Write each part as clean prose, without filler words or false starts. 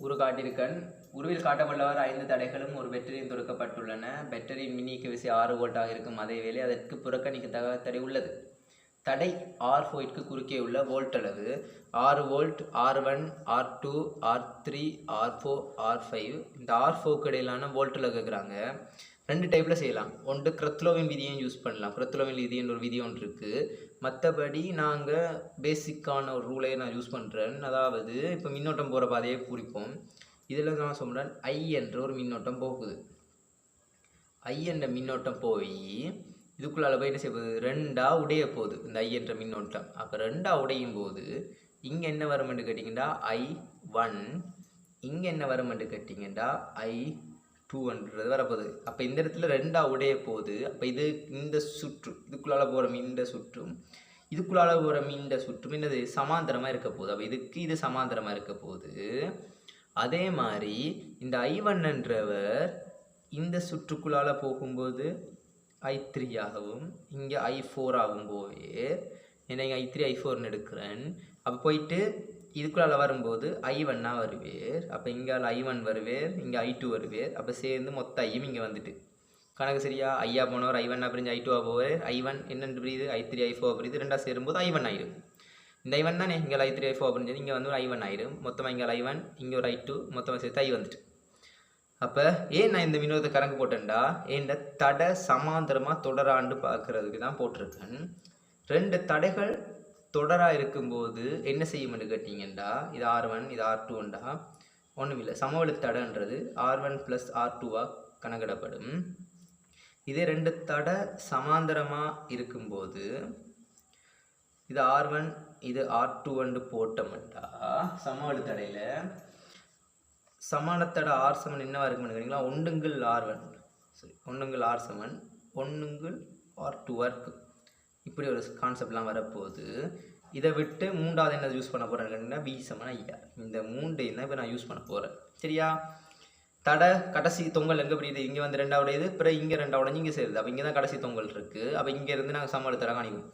உரு காட்டியிருக்கன். உருவில் காட்டப்பட்டவாறு 5 தடைகளும் ஒரு பேட்டரியில் தொடுக்கப்பட்டுள்ளன. பேட்டரியின் மின்னியக்கு விசை 6 வோல்ட்டாக இருக்கும் அதேவேளை அதற்கு புறக்கணிக்கத்தக்க தடை உள்ளது. தடை R4ற்கு குறுக்கே உள்ள வோல்ட் அளவு 6 volt. R1, R2, R3, R4, R5. இந்த R4க்கு இடையிலான வோல்ட்டில் கேட்குறாங்க. 2 டைப்பில் செய்யலாம். ஒன்று கிரத்லோவின் விதியும் யூஸ் பண்ணலாம். கிரத்லோவின் விதின்னு ஒரு விதி ஒன்று இருக்குது. மற்றபடி நாங்கள் பேசிக்கான ஒரு ரூலையை நான் யூஸ் பண்ணுறேன். அதாவது இப்போ மின்னோட்டம் போகிற பாதையை குறிப்போம். இதில் நான் சொல்கிறேன் I என்ற ஒரு மின்னோட்டம் போகுது. I என்ற மின்னோட்டம் போய் இதுக்குள்ளால போய் என்ன செய்ய போகுது, 2ஆ உடைய போகுது இந்த I என்ற மின்னோட்டம். அப்போ 2ஆ உடையும் போது இங்கே என்ன வருமென்று கேட்டிங்கன்னா I1, இங்கே என்ன வருமென்று கேட்டிங்கன்னா I2ன்றது வரப்போகுது. அப்போ இந்த இடத்துல 2ஆ உடைய போகுது. அப்போ இது இந்த சுற்று இதுக்குள்ளால போகிற இந்த சுற்றும் இதுக்குள்ளால போகிற இந்த சுற்றும் என்னது சமாந்தரமாக இருக்க போகுது. அப்போ இதுக்கு இது சமாந்தரமாக இருக்க போகுது. அதே மாதிரி இந்த I1ன்றவர் இந்த சுற்றுக்குள்ளால போகும்போது I3 ஆகவும் இங்கே I4 ஆகும் போவே ஏன்னா இங்கே I3 I4ன்னு எடுக்கிறேன். அப்போ போயிட்டு இதுக்குள்ளால வரும்போது I1 வருவேர். அப்போ இங்கே I1 வருவேர், இங்கே I2 வருவேர். அப்போ சேர்ந்து மொத்த ஐயும் இங்கே வந்துட்டு கணக்கு சரியா. ஐயா போனவர் I1 பிரிஞ்சு I2 போவார். I1 என்னென்று புரியுது, I3 I4 புரியுது. 2ஆ சேரும்போது I1 ஆயிடும். இந்த I1 தானே இங்கே I3 I4 புரிஞ்சது, இங்கே வந்து ஒரு I1 ஆயிடும். மொத்தமாக இங்கே I1 இங்கே ஒரு I2 மொத்தமாக சேர்த்து I வந்துட்டு. அப்போ ஏன் நான் இந்த வினோதத்தை கணக்கு போட்டேன்டா, ஏன் தடை சமாந்தரமாக தொடராண்டு பார்க்கறதுக்கு தான் போட்டிருக்கேன். 2 தடைகள் தொடராக இருக்கும்போது என்ன செய்யும்னு கேட்டிங்கன்னா, இது R1 இது R2ண்டா ஒன்றும் இல்லை, சமவெளி தடைன்றது R1 + R2 கணக்கிடப்படும். இதே 2 தடை சமாந்தரமாக இருக்கும்போது இது R1 இது R2 போட்டோம்டா சமவெளி தடையில் சமானத்தடை R சமன் என்னவா இருக்குன்னு கேட்டிங்கன்னா, 1R1 சரி 1R சமன் 1R2 இருக்கும். இப்படி ஒரு கான்செப்ட்லாம் வரப்போகுது. இதை விட்டு 3ஆவது என்ன யூஸ் பண்ண போகிறேன்னு கேட்டிங்கன்னா V சமன் IR. இந்த 3 தான் இப்போ நான் யூஸ் பண்ண போகிறேன் சரியா. தடை கடைசி தொங்கல் எங்கே புரியுது, இங்கே வந்து 2ஆவது பிறகு இங்கே 2ஆவது இங்கே சேருது. அப்போ இங்கே தான் கடைசி தொங்கல் இருக்குது. அப்போ இங்கேருந்து நாங்கள் சமவெளி தடை காணிக்கும்.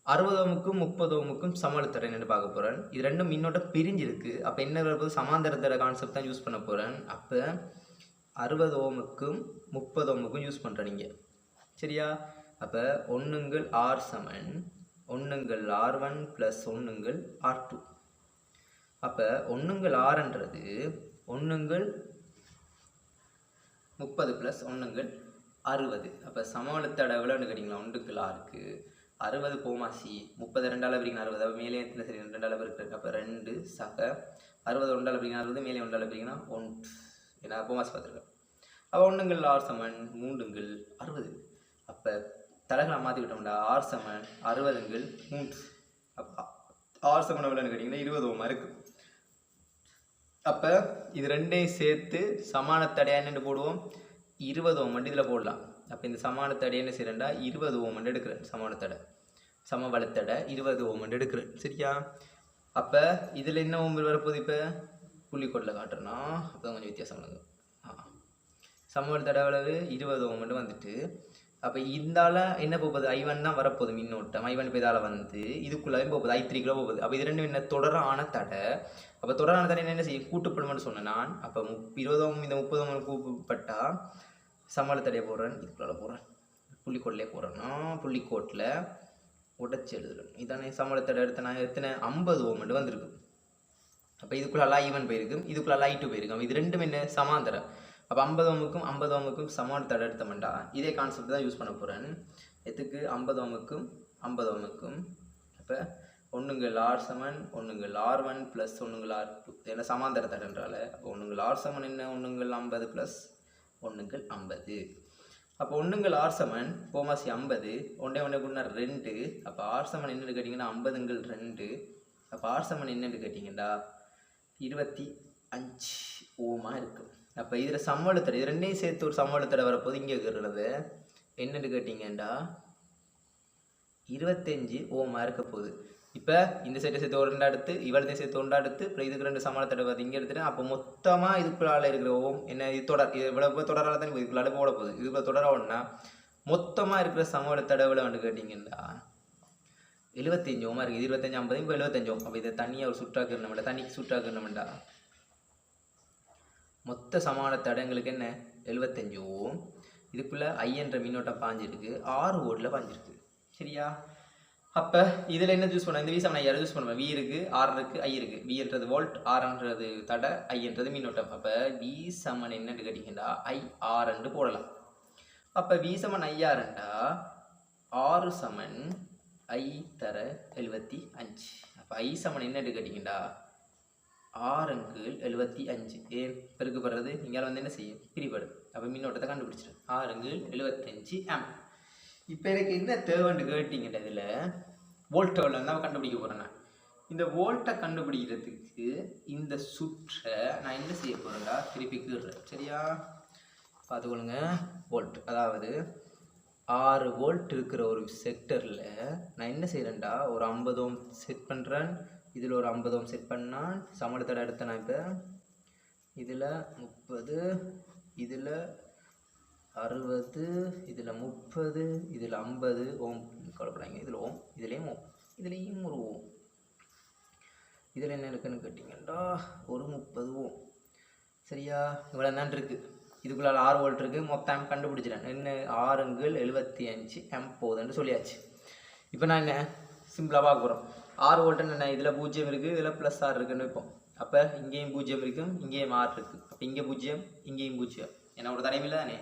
60 ohmக்கும் 30 ohmக்கும் சமவெளி தடை என்ன பார்க்க போகிறேன். இது ரெண்டும் மின்னோட்டம் பிரிஞ்சிருக்கு. அப்போ என்ன வரும்போது சமாந்தர தடை கான்செப்ட் தான் யூஸ் பண்ண போகிறேன். அப்போ 60 ohmக்கும் 30 ohmக்கும் யூஸ் பண்ணுறேன் நீங்கள் சரியா. அப்போ 1R சமன் 1R1 + 1R2. அப்போ 1Rன்றது 1×30 + 1×60. அப்போ சமவெளி தடை எவ்வளோன்னு கேட்டிங்களா, 1R 60 போமாசி 30 2ஆல் பிரிக்கணும் 60. அப்போ மேலே எத்தனை சரி 2ஆல் பிரிக்கிறது. அப்போ 2 சக 60 1ஆல் பிரிக்கணும் 60 மேலே 1ஆல் பிரிக்கணும் 1 ஏன்னா போமாசி பார்த்துருக்கேன். அப்போ 1R சமன் 3×60. அப்போ தடைகளை மாற்றிக்கிட்டோம்டா R சமன் 60×3. அப்போ R சமன் எவ்வளோன்னு கேட்டிங்கன்னா 20 ohm இருக்குது. அப்போ இது ரெண்டையும் சேர்த்து சமான தடையாக என்னென்னு போடுவோம், 20 ohm இதில் போடலாம். அப்போ இந்த சமான தடை என்ன செய்யறேன்டா 20 ohm எடுக்கிறேன். சமான தடை சமவெளி தடை 20 ohm எடுக்கிறேன் சரியா. அப்போ இதில் என்ன ஓம் வரப்போகுது, இப்போ புள்ளிக்கோட்டில் காட்டுறேன்னா அப்போ கொஞ்சம் வித்தியாசம் பண்ணுங்க. சமவெளி தடை அளவு 20 ohm வந்துட்டு. அப்போ இந்தால என்ன போகுது, I1 தான் வரப்போகுது மின்னோட்டம். I1 இப்போ இதால் வந்து இதுக்குள்ளே போகுது I3 போகுது. அப்போ இது ரெண்டும் என்ன தொடரான தடை. அப்போ தொடரான தடை என்ன செய்யும், கூட்டுப்படுமென்னு சொன்னேன் நான். அப்போ 20 ohm இந்த 30 ohm கூப்பிட்டா சமவெளி தடையை போடுறேன், இதுக்குள்ளால போடுறேன், புள்ளிக்கோட்டிலே போடுறேன்னா புள்ளிக்கோட்டில் உடச்சி எழுதுறேன். இதானே சமவெளி தடை எடுத்த நான் எத்தனை 50 ohm வந்திருக்கு. அப்போ இதுக்குள்ளால I1 போயிருக்கும், இதுக்குள்ளால I2 போயிருக்கும். இது ரெண்டும் என்ன சமாந்தரம். அப்போ 50 ohmக்கும் 50 ohmக்கும் சமவெளி தடை எடுத்தோம்டா இதே கான்செப்ட் தான் யூஸ் பண்ண போகிறேன். எதுக்கு 50 ohmக்கும் 50 ohmக்கும். அப்போ 1R சமன் 1R1 + 1R2 ஏன்னா சமாந்தர தடைன்றால. அப்போ 1R சமன் என்ன 1×50 + 1×50. அப்போ 1R சமன் போமாசி 50 ஒன்றே கூடனா 2. அப்போ R சமன் என்னென்னு கேட்டிங்கன்னா 50×2. அப்போ R சமன் என்னென்னு கேட்டிங்கன்னா 25 ohm இருக்கும். அப்போ இதில் சமவெளி தடை இது ரெண்டையும் சேர்த்து ஒரு சமவெளி தடை வரப்போது இங்கே இருக்கிறது என்னென்னு கேட்டிங்கன்னா 25 ohm இருக்க போகுது. இப்போ இந்த சைட்டை சேர்த்து ஒரு 2 எடுத்து இவளத்தையும் சேர்த்து 1 எடுத்து அப்புறம் இதுக்கு 2 சமவெளி தடை பார்த்து இங்கே எடுத்துட்டேன். அப்போ மொத்தமாக இதுக்குள்ளால இருக்கிற ஓம் என்ன இது தொடர், இது இவ்வளோ தொடரால் தான் இதுக்குள்ளால போட போகுது. இதுக்குள்ள தொடராகனா மொத்தமாக இருக்கிற சமவெளி தடை எவ்வளோன்னு கேட்டிங்கன்னா 75 ohm இருக்குது. 25 50 இப்போ 75 ohm. அப்போ இதை தனியாக ஒரு சுற்றாக்குறோம்டா, தண்ணிக்கு சுற்றாக்குறோம்டா மொத்த சமான தடங்களுக்கு என்ன 75 ஓம். இதுக்குள்ளே ஐ என்ற மின்னோட்டம் பாஞ்சிருக்கு, 6 வோல்ட்டில் பாஞ்சிருக்கு. சரியா? அப்போ இதில் என்ன சூஸ் பண்ண, இந்த V7 ஐஆர் சூஸ் பண்ணுவேன். வி இருக்குது, ஆர் இருக்குது, ஐ இருக்குது. வி என்றது வோல்ட், ஆர்ன்றது தடை, ஐ என்றது மின்னோட்டம். அப்போ V7 என்னன்னு கேட்டிங்கன்னா IR என்று போடலாம். அப்போ V7 IRண்டா 6 சமன் ஐ தர 75. அப்போ I7 என்னன்னு கேட்டிங்கன்னா 6/75. ஏன் பெருக்கப்படுறது இங்கே வந்து என்ன செய்யும், பிரிபடும். அப்போ மின்னோட்டத்தை கண்டுபிடிச்சிடும். 6/75 ஆம். இப்போ எனக்கு என்ன தேவைன்னு கேட்டிங்கன்னா இதில் வோல்ட் எவ்வளோ தான் கண்டுபிடிக்க போகிறேன். இந்த வோல்ட்டை கண்டுபிடிக்கிறதுக்கு இந்த சுற்றை நான் என்ன செய்ய போகிறேன்டா திருப்பி கீறுறேன். சரியா? பார்த்துக்கொள்ளுங்க. வோல்ட் அதாவது 6 வோல்ட் இருக்கிற ஒரு செக்டரில் நான் என்ன செய்கிறேன்டா ஒரு 50 ஓம் செட் பண்ணுறேன். இதில் ஒரு 50 ஓம் செட் பண்ணால் சமணத்தடை எடுத்தேன். நான் இப்போ இதில் 30, இதில் 60, இதில் 30, இதில் 50 ஓம் கவலைப்படாங்க. இதில் ஓம், இதுலேயும் ஓம், இதுலேயும் ஒரு ஓம். இதில் என்ன இருக்குன்னு கேட்டிங்கன்னா ஒரு 30 ஓம். சரியா? இவ்வளோ தான் இருக்குது. இதுக்குள்ளால் 6 வோல்ட் இருக்குது. மொத்தம் ஆம்ப் கண்டுபிடிச்சிட்டேன். என்ன 6/75 ஆம்ப் போகுதுன்னு சொல்லியாச்சு. இப்போ நான் என்ன சிம்பிளாக பார்க்க போகிறோம். 6 வோல்ட்டுன்னு என்ன, இதில் 0 இருக்குது, இதில் +6 இருக்குன்னு வைப்போம். அப்போ இங்கேயும் 0 இருக்கும், இங்கேயும் 6 இருக்குது. அப்போ இங்கே 0, இங்கேயும் 0. ஏன்னா ஒரு தடைமில்லை தானே,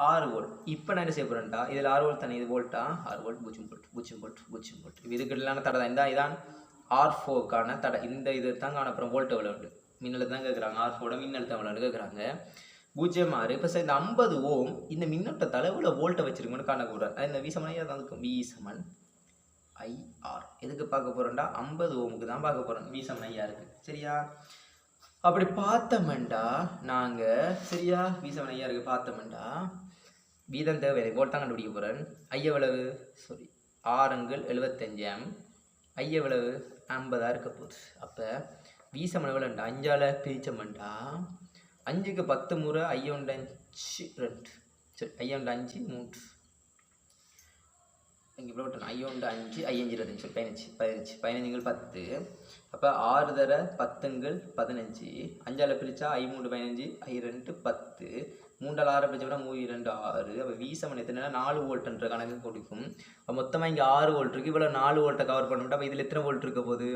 6 வோல்ட். இப்போ நான் என்ன செய்ய போகிறேன்டா, இதில் 6 வோல்ட் தானே, இது வோல்ட்டா 6 வோல்ட் 0 வோல்ட் 0 வோல்ட் 0 வோல்ட். இதுக்கு இல்லாத தடை தான் இதான் R4க்கான தடை. இந்த இது தான் காணப்புறம் வோல்ட் எவ்வளோ உண்டு, மின்னழுத்தம் தான் கேட்குறாங்க. R4 மின்னழுத்தம் எவ்வளோன்னு கேட்குறாங்க. 0 இப்போ சார் இந்த 50 ஓம் இந்த மின்னோட்டத்தால் எவ்வளோ வோல்ட்டை வச்சிருக்கோன்னு காணக்கூடாது. அது இந்த V7 தான் இருக்கும். V7 IR எதுக்கு பார்க்க போகிறோம்டா, 50 ஓமுக்கு தான் பார்க்க போகிறோம். V7 IRக்கு. சரியா? அப்படி பார்த்தோம்டா நாங்கள், சரியா, V7 IRக்கு பார்த்தோம்டா வீதம் தேவை, வோல்ட் தான் கண்டுபிடிக்க போகிறேன். ஐ எவ்வளவு, சாரி 6/75 ஆம். ஐ எவ்வளவு 50 இருக்க போகுது. அப்போ V7 எவ்வளோண்டா 5ஆல் பிரித்தோம்டா 5க்கு 10 முறை ஐ 1 5 2, சரி ஐ 1 5 3, இங்கே இவ்வளோ ஐ 1 5 ஐ 5 25 15 15 10. அப்போ 6 தர 10 15. 5ஆல் பிரித்தா ஐ 3 15, ஐ 2 10, 3ஆல் 6 பிரிச்சா விட 3 2 6. அப்போ V7 எத்தனை 4 வோல்ட்ன்ற கணக்கு கொடுக்கும். அப்போ மொத்தமாக இங்கே 6 வோல்ட் இருக்குது. இவ்வளோ 4 வோல்ட்டை கவர் பண்ணிவிட்டு அப்போ இதில் எத்தனை வோல்ட் இருக்க போகுது,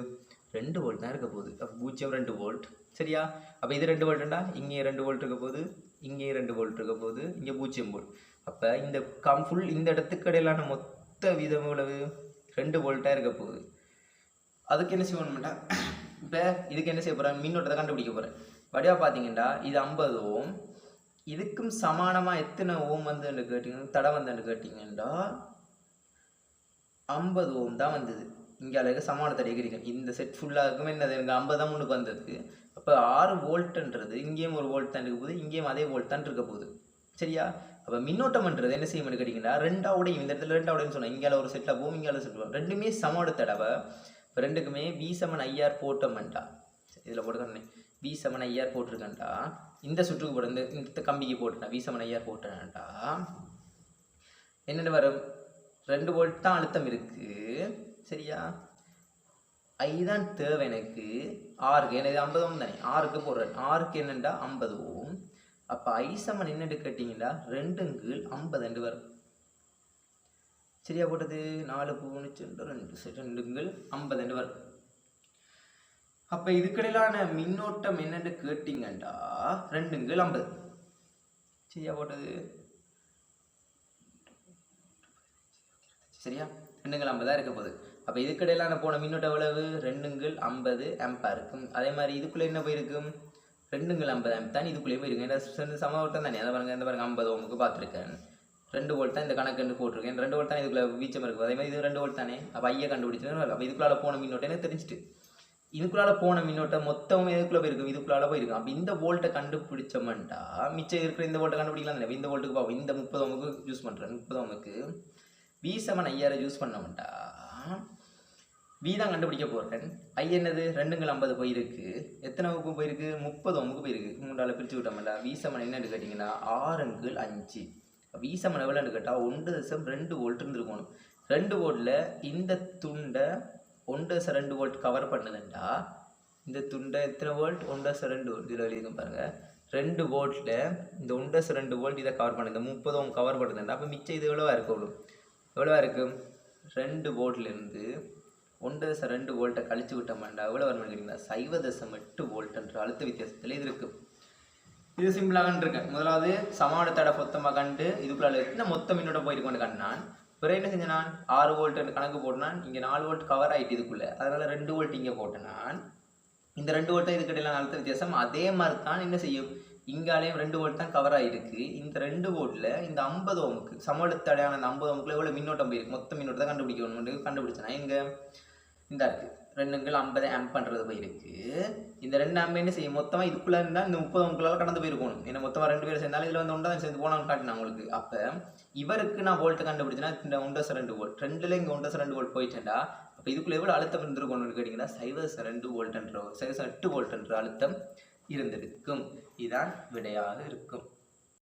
2 வோல்ட் தான் இருக்க போகுது. அப்போ 0 2 வோல்ட். சரியா? அப்போ இது 2 வோல்ட்டுண்டா இங்கே 2 வோல்ட் இருக்க போகுது, இங்கே 2 வோல்ட் இருக்க போகுது, இங்கே 0 வோல்ட். அப்போ இந்த ஃபுல் இந்த இடத்துக்கு இடையிலான மொத்த வீதம் எவ்வளவு 2 வோல்ட்டாக இருக்க போகுது. அதுக்கு என்ன செய்யணும்டா, இப்போ இதுக்கு என்ன செய்ய போகிறேன், மின்னோட்டத்தை கண்டுபிடிக்க போகிறேன். வடிவாக பார்த்தீங்கன்னா இது 50 ஓம். இதுக்கும் சமானமாக எத்தனை ஓம் வந்துன்னு கேட்டிங்கன்னா, தடை வந்துன்னு கேட்டிங்கன்னா 50 ஓம் தான் வந்தது. இங்கே அளவுக்கு சமான தடை இருக்கிறீங்க. இந்த செட் ஃபுல்லாக என்னது, எனக்கு 50 தான் முன்னுக்கு வந்ததுக்கு. அப்போ 6 வோல்ட்டுன்றது இங்கேயும் ஒரு வோல்ட் தான் இருக்க போகுது, இங்கேயும் அதே வோல்ட் தான் இருக்க போகுது. சரியா? அப்போ மின்னோட்டம்ன்றது என்ன செய்யணும்னு கேட்டிங்கன்னா, ரெண்டாவோடையும் இந்த இடத்துல ரெண்டாவோடையும் சொன்னேன். இங்கே ஒரு செட்டில் போகும், இங்கே செட்டில் போகும், ரெண்டுமே சமோட தடவை. இப்போ ரெண்டுக்குமே V7 IR போட்டோம்டா, இதில் போட்டுக்கண்ணே V7 IR போட்டிருக்கேன்டா. இந்த சுற்றுக்கு போட்டு இந்த கம்பிக்கு போட்டுட்டேன், V7 IR போட்டேன்டா. என்னென்ன வரும், 2 வோல்ட் தான் அழுத்தம் இருக்குது. சரியா? ஐ தான் தேவை எனக்கு. 6க்கு எனக்கு 50 ஓம் தானே, 6க்கு போடுறேன். 6க்கு என்னென்னா 50 ஓம். அப்போ I7 என்னென்னு கேட்டிங்கன்னா 2/50 வரும். சரியா போட்டது 4 2/50 வரும். அப்போ இதுக்கிடையிலான மின்னோட்டம் என்னென்னு கேட்டிங்கன்னா 2/50. சரியா போட்டது, சரியா 2/50 இருக்க போகுது. அப்போ இதுக்கிடையிலான போன மின்னோட்டம் எவ்வளவு 2/50 ஆம்பா இருக்கும். அதே மாதிரி இதுக்குள்ளே என்ன போயிருக்கும் 2/50 ஆம்ப் தான் இதுக்குள்ளேயே போயிருக்கும். ஏன்னா சமவட்டம் தானே, அதை பாருங்க, இந்த பாருங்க 50 ஓமுக்கு பார்த்துருக்கேன். 2 வோல்ட் தான் இந்த கணக்கு போட்டிருக்கேன். 2 வோல்ட் தான் இதுக்குள்ள வீச்சம் இருக்குது. அதே மாதிரி இது 2 வோல்ட் தானே. அப்போ ஐயா கண்டுபிடிச்சு. அப்போ இதுக்குள்ளால போன மின்னோட்டம் எனக்கு தெரிஞ்சுட்டு, இதுக்குள்ளால போன மின்னோட்டம் மொத்தம் எதுக்குள்ளே போயிருக்கும், இதுக்குள்ளால போயிருக்கும். அப்போ இந்த வோல்ட்டை கண்டுபிடிச்சோம்டா மிச்சம் இருக்கிற இந்த வோல்ட்டை கண்டுபிடிக்கலாம் தானே. இந்த வோல்ட்டுக்கு பார்ப்போம். இந்த 30 ஓமுக்கு யூஸ் பண்ணுறேன். 30 ஓமுக்கு V7 IR யூஸ் பண்ணோம்டா V தான் கண்டுபிடிக்க போகிறேன். ஐ என்னது 2/50 போயிருக்கு. எத்தனை ஓமுக்கு போயிருக்கு, 30 ஓமுக்கு போயிருக்கு. 3ஆல் பிரித்து விட்டோம்டா. V7 என்னன்னு கேட்டிங்கன்னா 6/5. V7 எவ்வளோன்னு கேட்டால் 1.2 வோல்ட் இருந்துருக்கணும். 2 வோல்ட்டில் இந்த துண்டை 1.2 வோல்ட் கவர் பண்ணுதுண்டா. இந்த துண்டை எத்தனை வோல்ட், 1.2 வோல்ட். இதில் எழுதிக்கும் பாருங்கள், 2 வோல்ட்டில் இந்த 1.2 வோல்ட் இதை கவர் பண்ணுது, 30 ஓம் கவர் பண்ணுதுண்டா. அப்போ மிச்சம் இது எவ்வளோவா இருக்கணும், எவ்வளோவா இருக்கும், 2 வோல்ட்லேருந்து 1.2 வோல்ட்டை கழிச்சு விட்டோம்டா எவ்வளோ வரும்னு கேட்டிங்கன்னா 0.8 வோல்ட்ன்ற அழுத்த வித்தியாசத்தில் இது இருக்குது. இது சிம்பிளாக இருக்கேன். முதலாவது சமமான தடை மொத்தமாக கண்டு இதுக்குள்ள எத்தனை மொத்த மின்னோட்டம் போயிருக்கோன்னு கண்டான். பிறகு என்ன செஞ்சேன், நான் 6 வோல்ட் கணக்கு போட்டேன். இங்கே 4 வோல்ட் கவர் ஆகிட்டு இதுக்குள்ளே, அதனால் 2 வோல்ட் இங்கே போட்டேன். நான் இந்த 2 வோல்ட் இதுக்கிடையில அழுத்த வித்தியாசம் அதே மாதிரி தான் என்ன செய்யும், இங்காலேயும் 2 வோல்ட் தான் கவர் ஆகிருக்கு. இந்த 2 வோல்ட்டில் இந்த 50 ஓமுக்கு சமோடத்தடையான அந்த 50 ஓமுக்குள்ள எவ்வளோ மின்னோட்டம் போயிருக்கு, மொத்த மின்னோட்டம் தான் கண்டுபிடிக்கணும். கண்டுபிடிச்சேன்னா இங்கே இந்த இருக்குது 2 50 ஆம்ப் பண்ணுறது போயிருக்கு. இந்த 2 ஆம்ப் என்ன செய்யும், மொத்தமாக இதுக்குள்ளே இருந்தால் இந்த 30 ஓமுக்குள்ளால கடந்து போயிருக்கணும். ஏன்னா மொத்தமாக 2 பேர் சேர்ந்தாலும் இதில் வந்து 1 சேர்ந்து போனான்னு காட்டினா உங்களுக்கு. அப்போ இவருக்கு நான் வோல்ட்டு கண்டுபிடிச்சேன்னா இந்த 1.2 வோல்ட் 2ல் இங்கே 1.2 வோல்ட் போயிட்டேன்டா. அப்போ இதுக்குள்ளே எவ்வளோ அழுத்தம் இருந்திருக்கணும்னு கேட்டிங்கன்னா 0.2 வோல்ட்ன்ற 0.8 வோல்ட்ன்ற அழுத்தம் இருந்திருக்கும். இதுதான் விடையாக இருக்கும்.